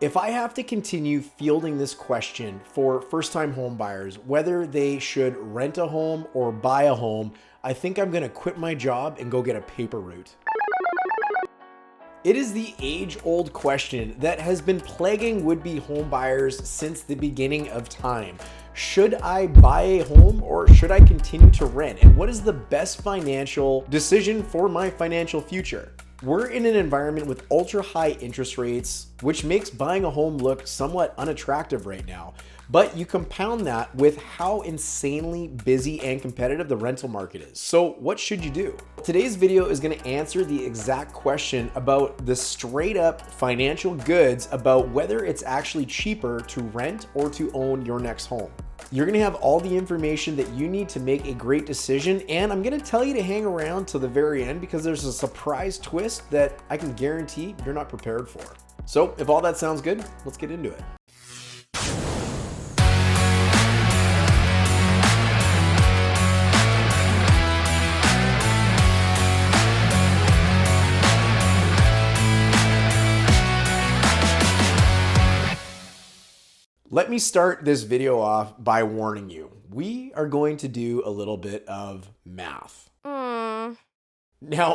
If I have to continue fielding this question for first-time home buyers, whether they should rent a home or buy a home, I think I'm gonna quit my job and go get a paper route. It is the age-old question that has been plaguing would-be home buyers since the beginning of time. Should I buy a home or should I continue to rent? And what is the best financial decision for my financial future? We're in an environment with ultra high interest rates, which makes buying a home look somewhat unattractive right now. But you compound that with how insanely busy and competitive the rental market is. So what should you do? Today's video is going to answer the exact question about the straight up financial goods about whether it's actually cheaper to rent or to own your next home. You're gonna have all the information that you need to make a great decision, and I'm gonna tell you to hang around till the very end because there's a surprise twist that I can guarantee you're not prepared for. So if all that sounds good, let's get into it. Let me start this video off by warning you. We are going to do a little bit of math. Now,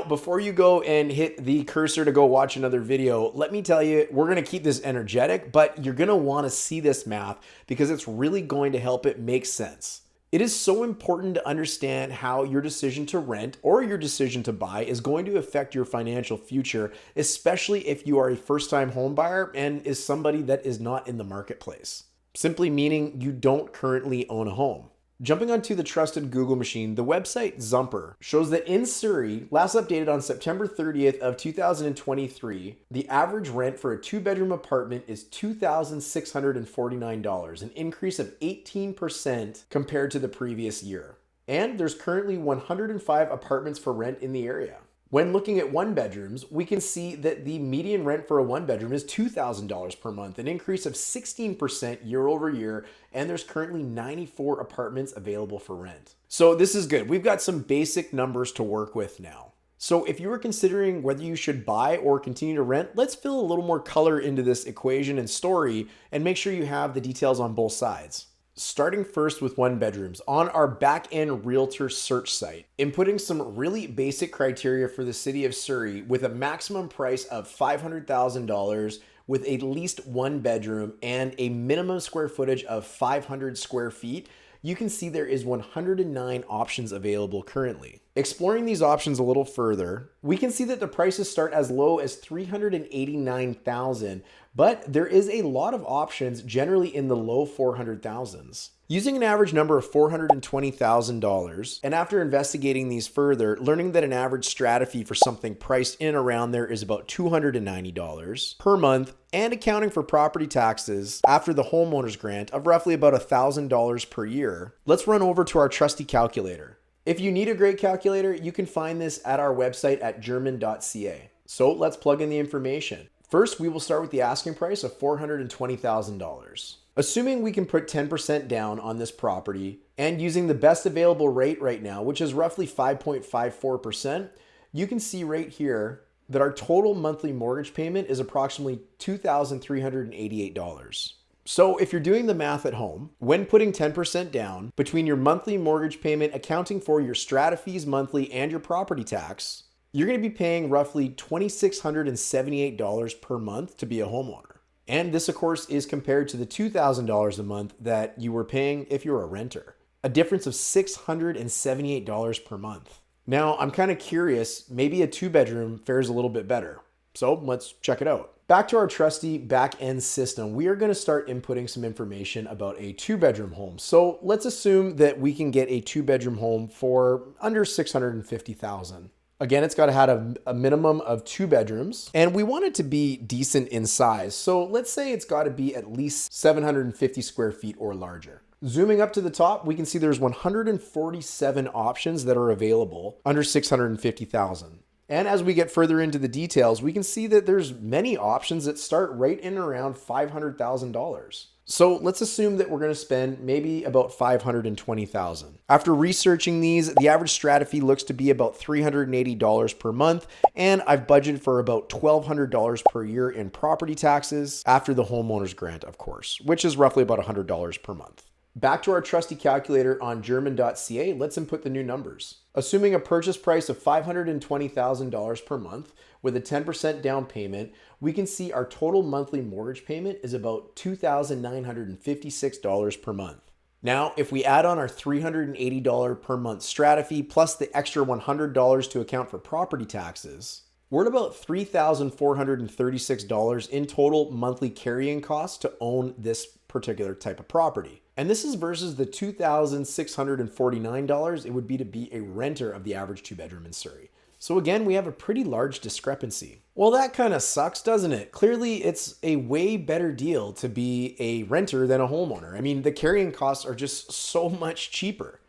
before you go and hit the cursor to go watch another video, let me tell you, we're going to keep this energetic, but you're going to want to see this math because it's really going to help it make sense. It is so important to understand how your decision to rent or your decision to buy is going to affect your financial future, especially if you are a first-time home buyer and is somebody that is not in the marketplace. Simply meaning you don't currently own a home. Jumping onto the trusted Google machine, the website Zumper shows that in Surrey, last updated on September 30th of 2023, the average rent for a two-bedroom apartment is $2,649, an increase of 18% compared to the previous year. And there's currently 105 apartments for rent in the area. When looking at one bedrooms, we can see that the median rent for a one bedroom is $2,000 per month, an increase of 16% year over year, and there's currently 94 apartments available for rent. So this is good. We've got some basic numbers to work with now. So if you were considering whether you should buy or continue to rent, let's fill a little more color into this equation and story and make sure you have the details on both sides. Starting first with one bedrooms, on our back-end realtor search site, inputting some really basic criteria for the city of Surrey with a maximum price of $500,000 with at least one bedroom and a minimum square footage of 500 square feet, you can see there is 109 options available currently. Exploring these options a little further, we can see that the prices start as low as $389,000, but there is a lot of options generally in the low 400,000s. Using an average number of $420,000, and after investigating these further, learning that an average strata fee for something priced in around there is about $290 per month, and accounting for property taxes after the homeowner's grant of roughly about $1,000 per year, let's run over to our trusty calculator. If you need a great calculator, you can find this at our website at germyn.ca. So let's plug in the information. First, we will start with the asking price of $420,000. Assuming we can put 10% down on this property and using the best available rate right now, which is roughly 5.54%, you can see right here that our total monthly mortgage payment is approximately $2,388. So if you're doing the math at home, when putting 10% down, between your monthly mortgage payment accounting for your strata fees monthly and your property tax, you're going to be paying roughly $2,678 per month to be a homeowner. And this, of course, is compared to the $2,000 a month that you were paying if you're a renter, a difference of $678 per month. Now, I'm kind of curious, maybe a two-bedroom fares a little bit better. So let's check it out. Back to our trusty back-end system, we are going to start inputting some information about a two-bedroom home. So let's assume that we can get a two-bedroom home for under $650,000. Again, it's got to have a minimum of two bedrooms, and we want it to be decent in size. So let's say it's got to be at least 750 square feet or larger. Zooming up to the top, we can see there's 147 options that are available under $650,000. And as we get further into the details, we can see that there's many options that start right in around $500,000. So let's assume that we're going to spend maybe about $520,000. After researching these, the average strata fee looks to be about $380 per month, and I've budgeted for about $1,200 per year in property taxes after the homeowner's grant, of course, which is roughly about $100 per month. Back to our trusty calculator on Germyn.ca, let's input the new numbers. Assuming a purchase price of $520,000 per month with a 10% down payment, we can see our total monthly mortgage payment is about $2,956 per month. Now, if we add on our $380 per month strata fee plus the extra $100 to account for property taxes, we're at about $3,436 in total monthly carrying costs to own this particular type of property. And this is versus the $2,649 it would be to be a renter of the average 2-bedroom in Surrey. So again, we have a pretty large discrepancy. Well, that kind of sucks, doesn't it? Clearly, it's a way better deal to be a renter than a homeowner. I mean, the carrying costs are just so much cheaper.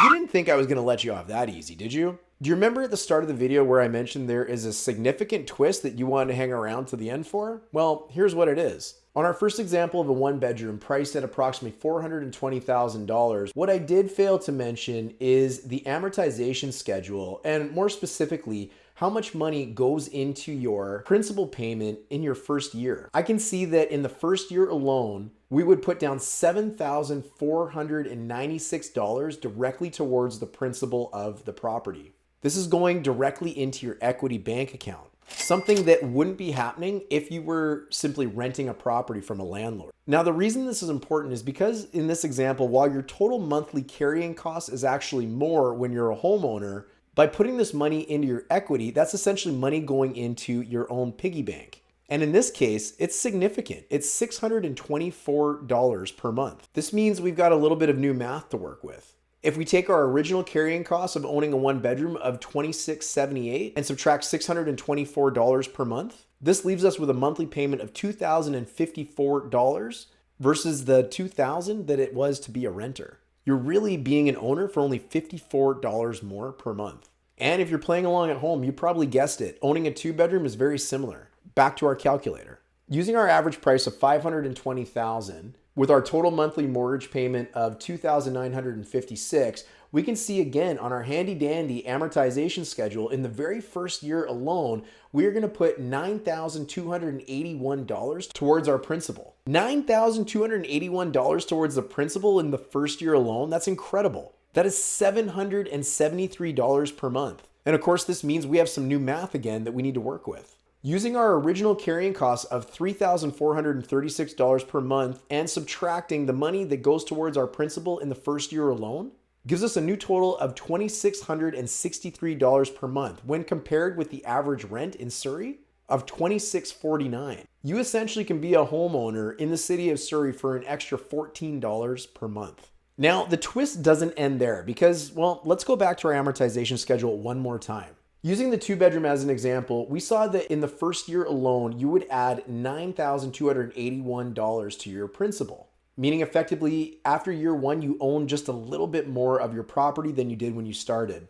You didn't think I was going to let you off that easy, did you? Do you remember at the start of the video where I mentioned there is a significant twist that you wanted to hang around to the end for? Well, here's what it is. On our first example of a 1-bedroom priced at approximately $420,000, what I did fail to mention is the amortization schedule, and more specifically, how much money goes into your principal payment in your first year. I can see that in the first year alone, we would put down $7,496 directly towards the principal of the property. This is going directly into your equity bank account. Something that wouldn't be happening if you were simply renting a property from a landlord. Now, the reason this is important is because in this example, while your total monthly carrying cost is actually more when you're a homeowner, by putting this money into your equity, that's essentially money going into your own piggy bank. And in this case, it's significant. It's $624 per month. This means we've got a little bit of new math to work with. If we take our original carrying cost of owning a 1-bedroom of $2,678 and subtract $624 per month, this leaves us with a monthly payment of $2,054 versus the $2,000 that it was to be a renter. You're really being an owner for only $54 more per month. And if you're playing along at home, you probably guessed it. Owning a 2-bedroom is very similar. Back to our calculator. Using our average price of $520,000, with our total monthly mortgage payment of $2,956, we can see again on our handy dandy amortization schedule in the very first year alone, we are going to put $9,281 towards our principal. $9,281 towards the principal in the first year alone? That's incredible. That is $773 per month. And of course, this means we have some new math again that we need to work with. Using our original carrying costs of $3,436 per month and subtracting the money that goes towards our principal in the first year alone gives us a new total of $2,663 per month when compared with the average rent in Surrey of $2,649. You essentially can be a homeowner in the city of Surrey for an extra $14 per month. Now, the twist doesn't end there because, well, let's go back to our amortization schedule one more time. Using the 2-bedroom as an example, we saw that in the first year alone, you would add $9,281 to your principal, meaning effectively after year one, you own just a little bit more of your property than you did when you started.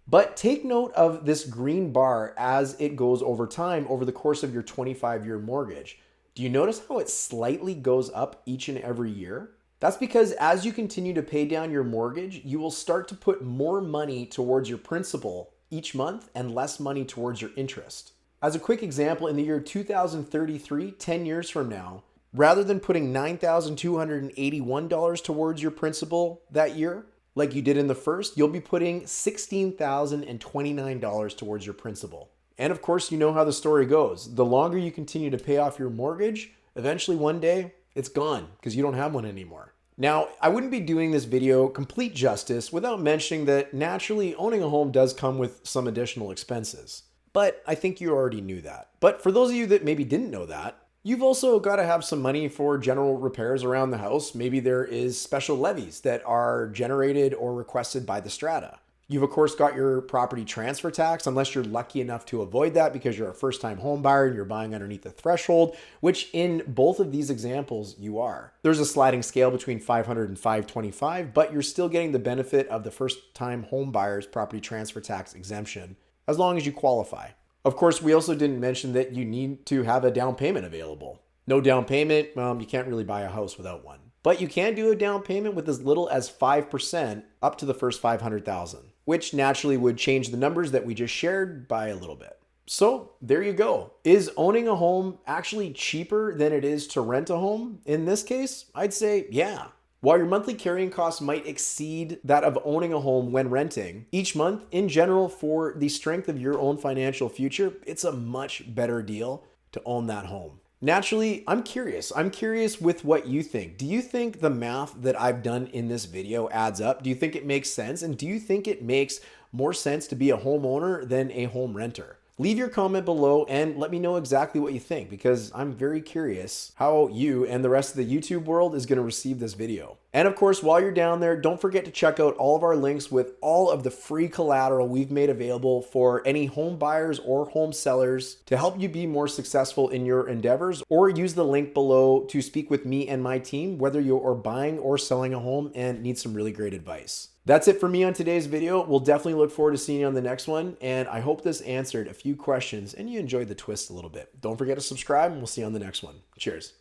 But take note of this green bar as it goes over time over the course of your 25-year mortgage. Do you notice how it slightly goes up each and every year? That's because as you continue to pay down your mortgage, you will start to put more money towards your principal each month and less money towards your interest. As a quick example, in the year 2033, 10 years from now, rather than putting $9,281 towards your principal that year, like you did in the first, you'll be putting $16,029 towards your principal. And of course, you know how the story goes. The longer you continue to pay off your mortgage, eventually one day it's gone because you don't have one anymore. Now, I wouldn't be doing this video complete justice without mentioning that naturally owning a home does come with some additional expenses. But I think you already knew that. But for those of you that maybe didn't know that, you've also got to have some money for general repairs around the house. Maybe there is special levies that are generated or requested by the strata. You've of course got your property transfer tax, unless you're lucky enough to avoid that because you're a first-time home buyer and you're buying underneath the threshold, which in both of these examples you are. There's a sliding scale between $500 and $525, but you're still getting the benefit of the first-time home buyer's property transfer tax exemption. as long as you qualify. Of course, we also didn't mention that you need to have a down payment available. No down payment, you can't really buy a house without one. But you can do a down payment with as little as 5% up to the first $500,000, which naturally would change the numbers that we just shared by a little bit. So there you go. Is owning a home actually cheaper than it is to rent a home? In this case, I'd say yeah. While your monthly carrying costs might exceed that of owning a home when renting, each month, in general, for the strength of your own financial future, it's a much better deal to own that home. Naturally, I'm curious. I'm curious with what you think. Do you think the math that I've done in this video adds up? Do you think it makes sense? And do you think it makes more sense to be a homeowner than a home renter? Leave your comment below and let me know exactly what you think, because I'm very curious how you and the rest of the YouTube world is going to receive this video. And of course, while you're down there, don't forget to check out all of our links with all of the free collateral we've made available for any home buyers or home sellers to help you be more successful in your endeavors, or use the link below to speak with me and my team, whether you are buying or selling a home and need some really great advice. That's it for me on today's video. We'll definitely look forward to seeing you on the next one. And I hope this answered a few questions and you enjoyed the twist a little bit. Don't forget to subscribe and we'll see you on the next one. Cheers.